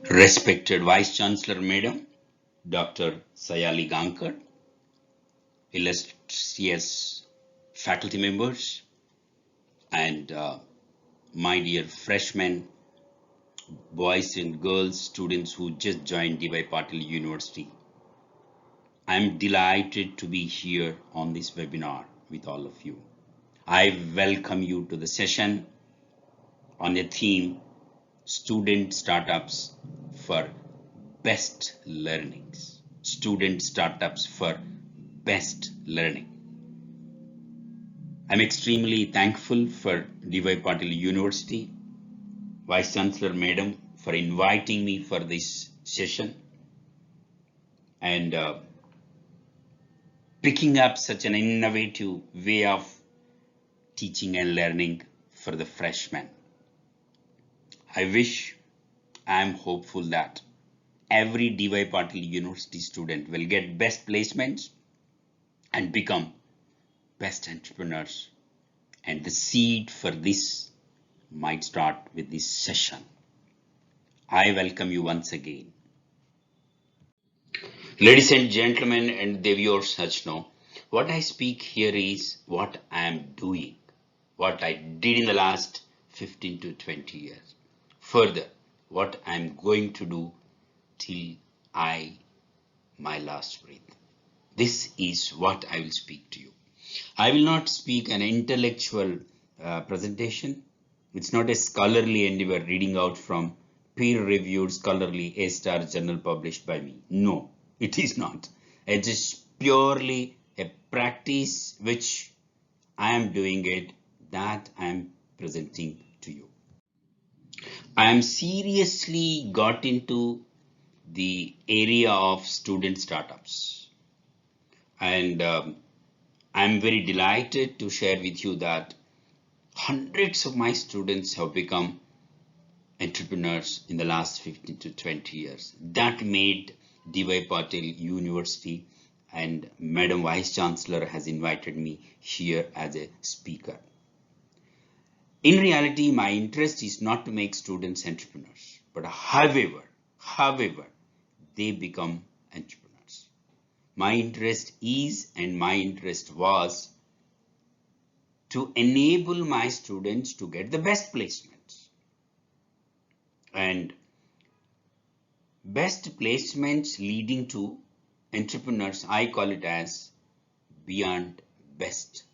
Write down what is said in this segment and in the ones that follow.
Respected Vice Chancellor Madam, Dr. Sayali Gankar, illustrious faculty members, and my dear freshmen, boys and girls, students who just joined DY Patil University. I'm delighted to be here on this webinar with all of you. I welcome you to the session on the theme Student Startups for Best Learnings. Student Startups for Best Learning. I'm extremely thankful for DY Patil University, Vice Chancellor Madam, for inviting me for this session and picking up such an innovative way of teaching and learning for the freshmen. I am hopeful that every DY Patil University student will get best placements and become best entrepreneurs. And the seed for this might start with this session. I welcome you once again. Ladies and gentlemen and the viewers such know, what I speak here is what I am doing, what I did in the last 15 to 20 years. Further, what I am going to do till my last breath. This is what I will speak to you. I will not speak an intellectual presentation. It's not a scholarly endeavor reading out from peer-reviewed scholarly A-star journal published by me. No, it is not. It is purely a practice which I am doing it, that I am presenting to you. I am seriously got into the area of student startups, and I'm very delighted to share with you that hundreds of my students have become entrepreneurs in the last 15 to 20 years. That made DY Patil University and Madam Vice Chancellor has invited me here as a speaker. In reality, my interest is not to make students entrepreneurs, but however, they become entrepreneurs. My interest is and my interest was to enable my students to get the best placements. And best placements leading to entrepreneurs, I call it as beyond best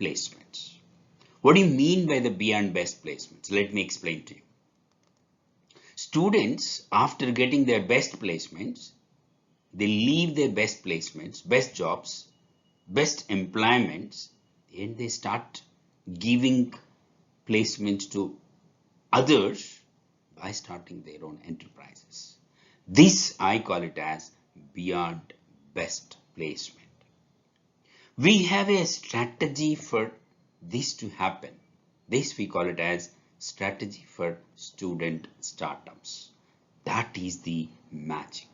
placements. What do you mean by the beyond best placements? Let me explain to you. Students, after getting their best placements, they leave their best placements, best jobs, best employments, and they start giving placements to others by starting their own enterprises. This I call it as beyond best placement. We have a strategy for this to happen. This we call it as strategy for student startups. That is the magic.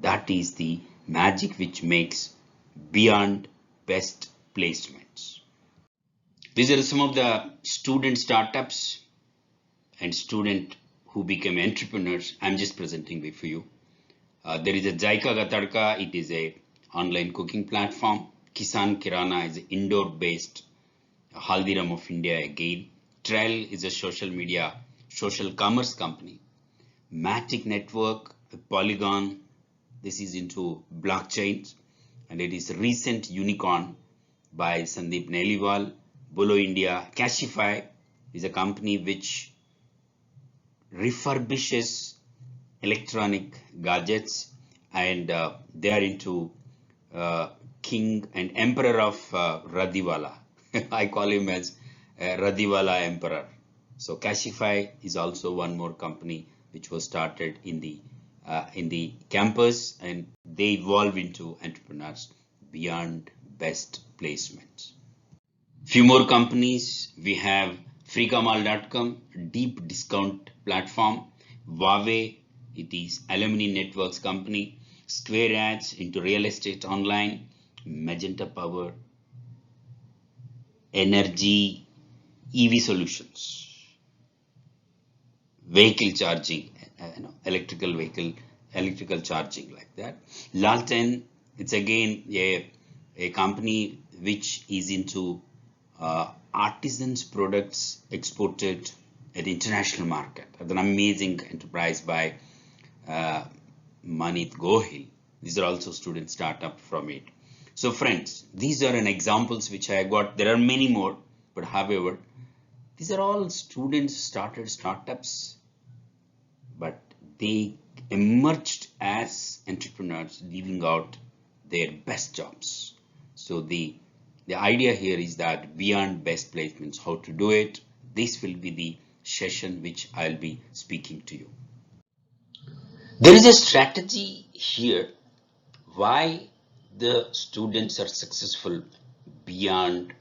That is the magic which makes beyond best placements. These are some of the student startups and student who became entrepreneurs. I'm just presenting for you. There is a Jaika Ka Tadka. It is a online cooking platform. Kisan Kirana is indoor based Haldiram of India again. Trail is a social commerce company. Matic Network, Polygon, this is into blockchains, and it is a recent unicorn by Sandeep Neliwal. Bolo India, Cashify is a company which refurbishes electronic gadgets, and they are into king and emperor of Radiwala. I call him as Radiwala Emperor. So Cashify is also one more company which was started in the campus, and they evolve into entrepreneurs beyond best placements. Few more companies. We have freekamal.com, deep discount platform. Huawei, it is alumni networks company. Square Ads into real estate online. Magenta Power, energy, EV solutions, vehicle charging, electrical vehicle, electrical charging like that. Lalten, it's again a company which is into artisans products exported at international market. It's an amazing enterprise by Manit Gohil. These are also student startup from it. So friends, these are an examples which I got. There are many more, but however, these are all students started startups, but they emerged as entrepreneurs, leaving out their best jobs. So the idea here is that beyond best placements, how to do it. This will be the session which I'll be speaking to you. There is a strategy here why the students are successful beyond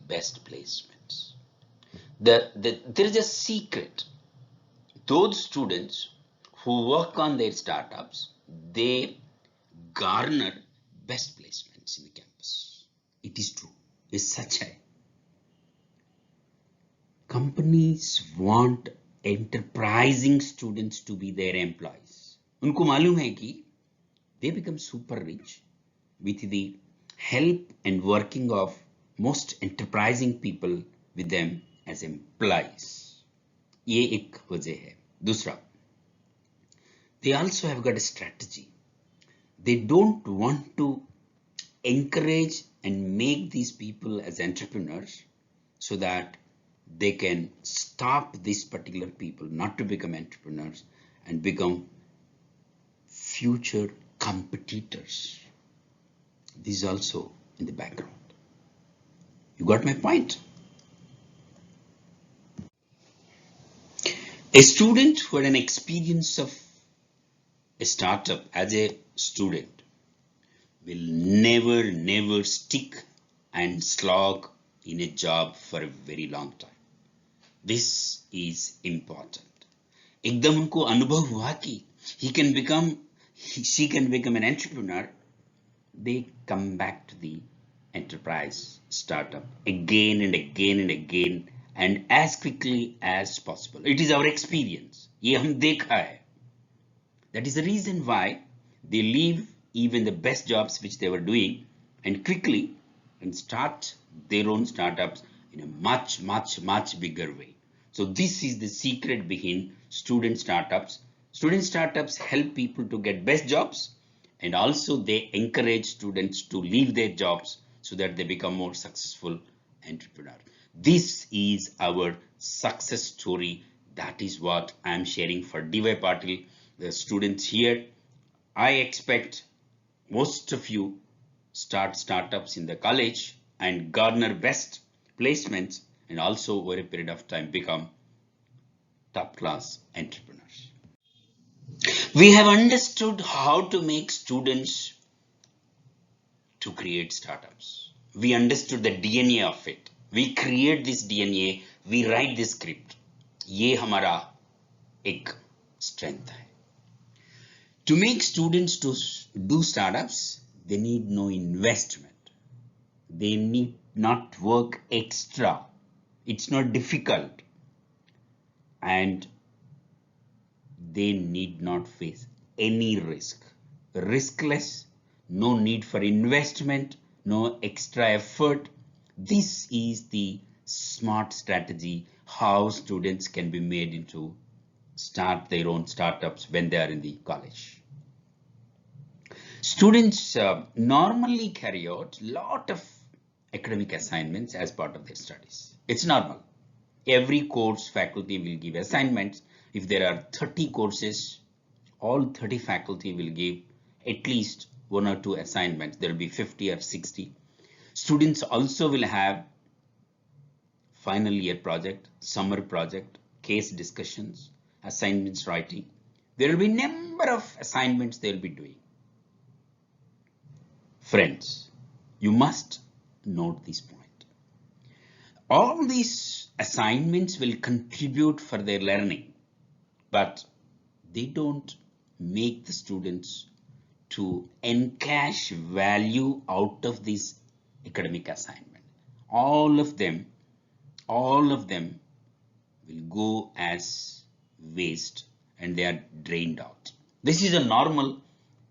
best placements. There is a secret. Those students who work on their startups, they garner best placements in the campus. It is true. It's such a companies want enterprising students to be their employees. उनको मालूम है कि they become super rich with the help and working of most enterprising people with them as employees. ये एक वजह है. दूसरा, they also have got a strategy. They don't want to encourage and make these people as entrepreneurs so that they can stop these particular people not to become entrepreneurs and become future competitors. This is also in the background. You got my point? A student who had an experience of a startup as a student will never stick and slog in a job for a very long time. This is important. एकदम उनको अनुभव हुआ कि she can become an entrepreneur. They come back to the enterprise startup again and again and again and as quickly as possible. It is our experience. ये हम देखा है. That is the reason why they leave even the best jobs which they were doing and quickly and start their own startups in a much bigger way. So this is the secret behind student startups. Student startups help people to get best jobs and also they encourage students to leave their jobs so that they become more successful entrepreneurs. This is our success story. That is what I am sharing for DY PATIL, the students here. I expect most of you start startups in the college and garner best placements and also over a period of time become top class entrepreneurs. We have understood how to make students to create startups. We understood the DNA of it. We create this DNA, we write this script. ये हमारा एक strength है. To make students to do startups, they need no investment. They need not work extra. It's not difficult. And they need not face any risk. Riskless, no need for investment, no extra effort. This is the smart strategy how students can be made into start their own startups when they are in the college. Students normally carry out lot of academic assignments as part of their studies. It's normal. Every course faculty will give assignments. If there are 30 courses, all 30 faculty will give at least 1 or 2 assignments. There will be 50 or 60. Students also will have final year project, summer project, case discussions, assignments writing. There will be number of assignments they will be doing. Friends, you must note this point. All these assignments will contribute for their learning, but they don't make the students to encash value out of this academic assignment. All of them will go as waste and they are drained out. This is a normal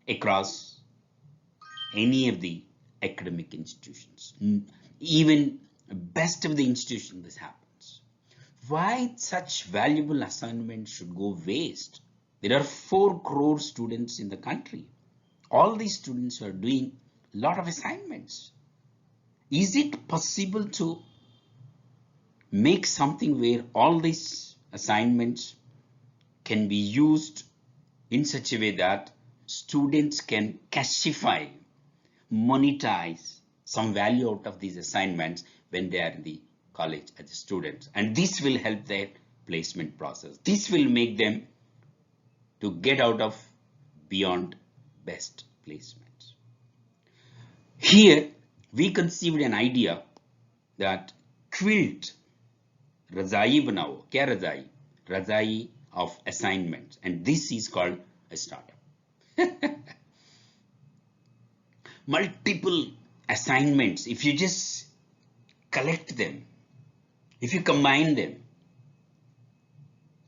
across any of the academic institutions. Even best of the institutions, this happens. Why such valuable assignments should go waste? There are 4 crore students in the country. All these students are doing a lot of assignments. Is it possible to make something where all these assignments can be used in such a way that students can cashify, monetize some value out of these assignments when they are in the college as students, and this will help their placement process. This will make them to get out of beyond best placements. Here we conceived an idea that quilt रजाई बनाओ. क्या रजाई? रजाई of assignments, and this is called a startup. Multiple assignments, if you just collect them, if you combine them,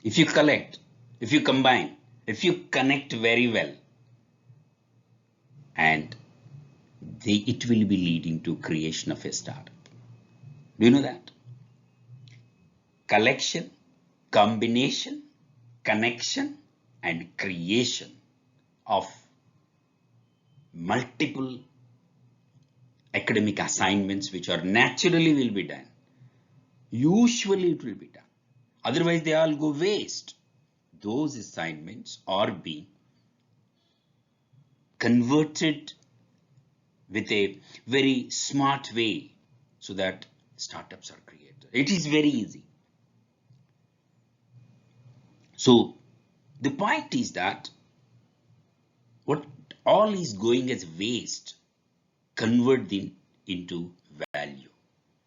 if you collect, if you combine, if you connect very well, and it will be leading to creation of a startup. Do you know that? Collection, combination, connection, and creation of multiple academic assignments which are naturally will be done. Usually it will be done. Otherwise they all go waste. Those assignments are being converted with a very smart way so that startups are created. It is very easy. So the point is that what all is going as waste, convert them into value.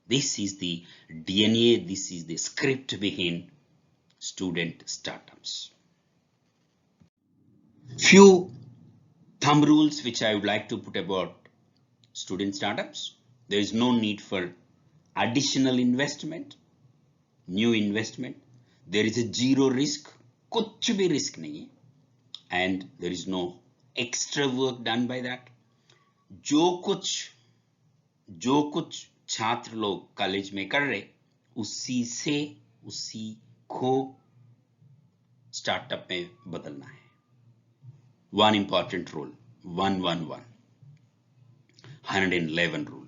This is the DNA, this is the script behind student startups. Few thumb rules which I would like to put about student startups. There is no need for additional investment, new investment. There is a zero risk, कुछ भी risk नहीं है, and there is no extra work done by that. जो कुछ छात्र लोग college में कर रहे, उसी को स्टार्टअप में बदलना है. One important rule, 111, 111 rule.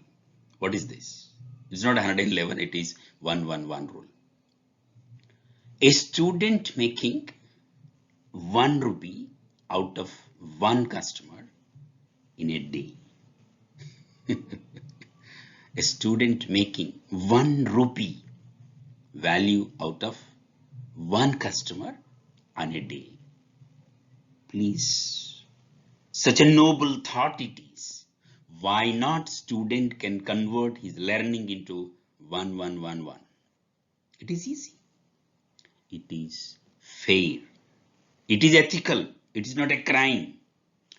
What is this? It's not 111, it is 111 rule. A student making 1 rupee out of 1 customer in a day. A student making 1 rupee value out of 1 customer on a day. Please, such a noble thought it is. Why not student can convert his learning into 1111? It is easy. It is fair. It is ethical. It is not a crime.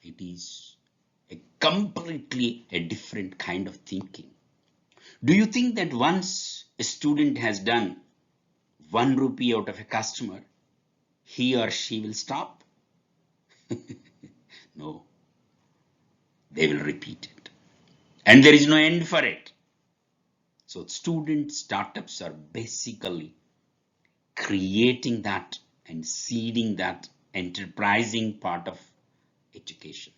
It is a completely a different kind of thinking. Do you think that once a student has done 1 rupee out of a customer, he or she will stop? No. They will repeat it. And there is no end for it. So student startups are basically creating that and seeding that enterprising part of education.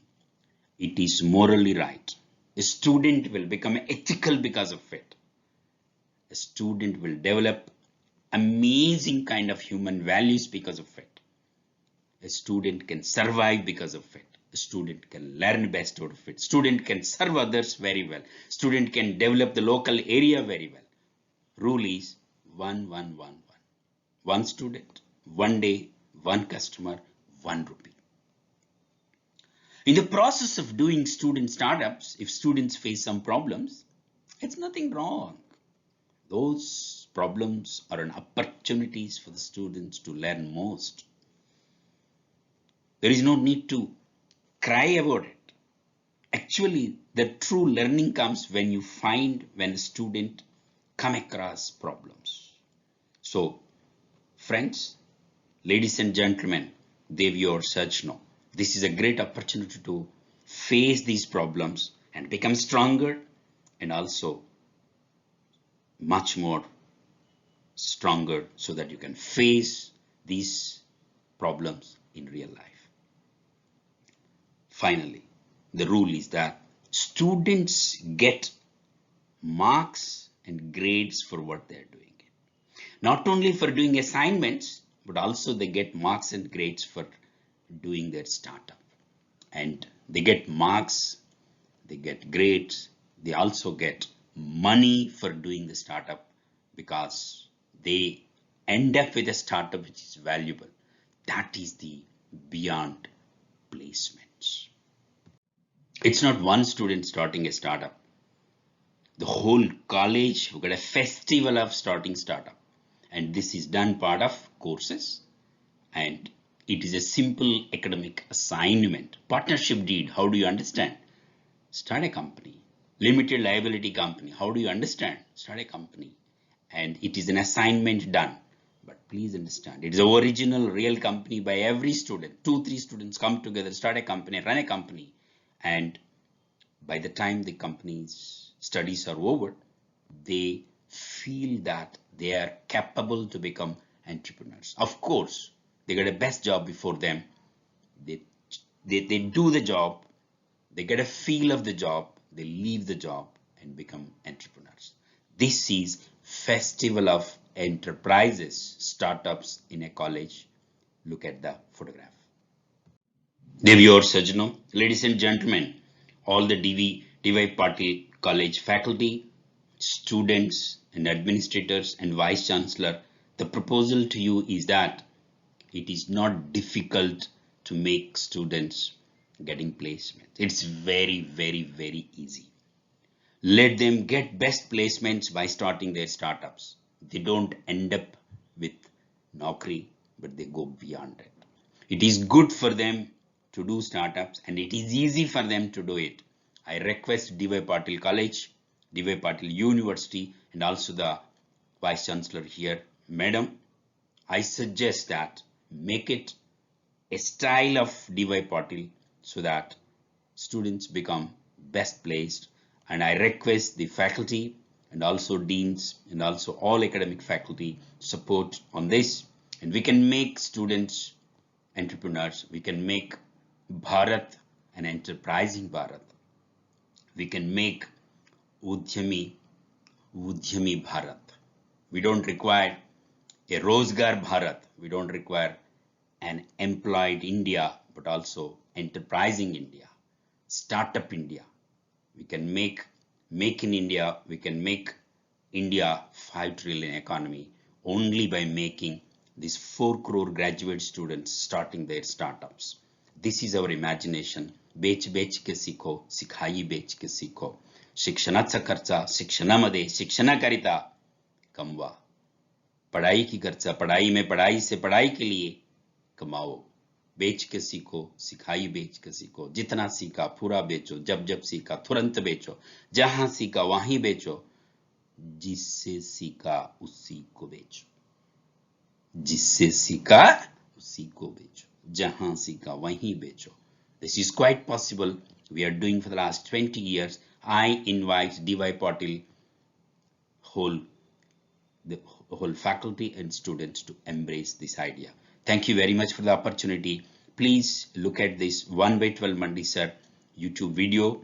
It is morally right. A student will become ethical because of it. A student will develop amazing kind of human values because of it. A student can survive because of it. A student can learn best out of it. Student can serve others very well. Student can develop the local area very well. Rule is 1111. 1 student, 1 day, 1 customer, 1 rupee. In the process of doing student startups, if students face some problems, it's nothing wrong. Those problems are an opportunities for the students to learn most. There is no need to cry about it. Actually, the true learning comes when you find when a student come across problems. So, friends, ladies and gentlemen, Devi or Saj know. This is a great opportunity to face these problems and become stronger and also much more stronger so that you can face these problems in real life. Finally, the rule is that students get marks and grades for what they're doing. Not only for doing assignments, but also they get marks and grades for doing their startup. And they get marks, they get grades, they also get money for doing the startup because they end up with a startup which is valuable. That is the beyond placements. It's not one student starting a startup. The whole college we got a festival of starting startup, and this is done part of courses, and it is a simple academic assignment. Partnership deed, how do you understand? Start a company. Limited liability company, how do you understand? Start a company. And it is an assignment done. But please understand, it is an original real company by every student. 2-3 students come together, start a company, run a company, and by the time the company's studies are over, they feel that they are capable to become entrepreneurs. Of course, they get a best job before them. They do the job, they get a feel of the job, they leave the job and become entrepreneurs. This is Festival of Enterprises, startups in a college. Look at the photograph. Devi or Sajno, ladies and gentlemen, all the DY Patil College faculty, students and administrators and vice chancellor, the proposal to you is that it is not difficult to make students getting placements. It's very, very, very easy. Let them get best placements by starting their startups. They don't end up with Naukri, but they go beyond it. It is good for them to do startups and it is easy for them to do it. I request DY Patil College, DY Patil University, and also the Vice Chancellor here, Madam, I suggest that make it a style of DY Patil so that students become best placed, and I request the faculty and also deans and also all academic faculty support on this, and we can make students entrepreneurs, we can make Bharat an enterprising Bharat, we can make Udhyami Bharat. We don't require a Rozgar Bharat, we don't require an employed India, but also enterprising India, startup India. We can make in India, we can make India 5 trillion economy only by making these 4 crore graduate students starting their startups. This is our imagination. बेच बेच के सीखो, सिखाई बेच के सीखो. शिक्षणाचा खर्च शिक्षणामध्ये शिक्षणाकरिता कमवा. पढ़ाई की खर्चा पढ़ाई में, पढ़ाई से पढ़ाई के लिए कमाओ. बेच के सीखो, सिखाई बेच के सीखो. जितना सीखा पूरा बेचो, जब जब सीखा तुरंत बेचो, जहां सीखा वहीं बेचो, जिससे सीखा उसी को बेचो, जिससे सीखा उसी को बेचो, जहां सीखा वहीं बेचो. This is quite possible. We are doing for the last 20 years. I invite DY Patil the whole faculty and students to embrace this idea. Thank you very much for the opportunity. Please look at this 1/12 Mandi sir YouTube video,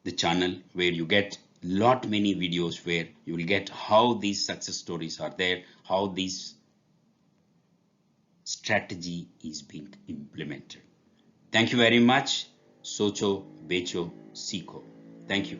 the channel where you get many videos where you will get how these success stories are there, how this strategy is being implemented. Thank you very much. Socho, becho, siko. Thank you.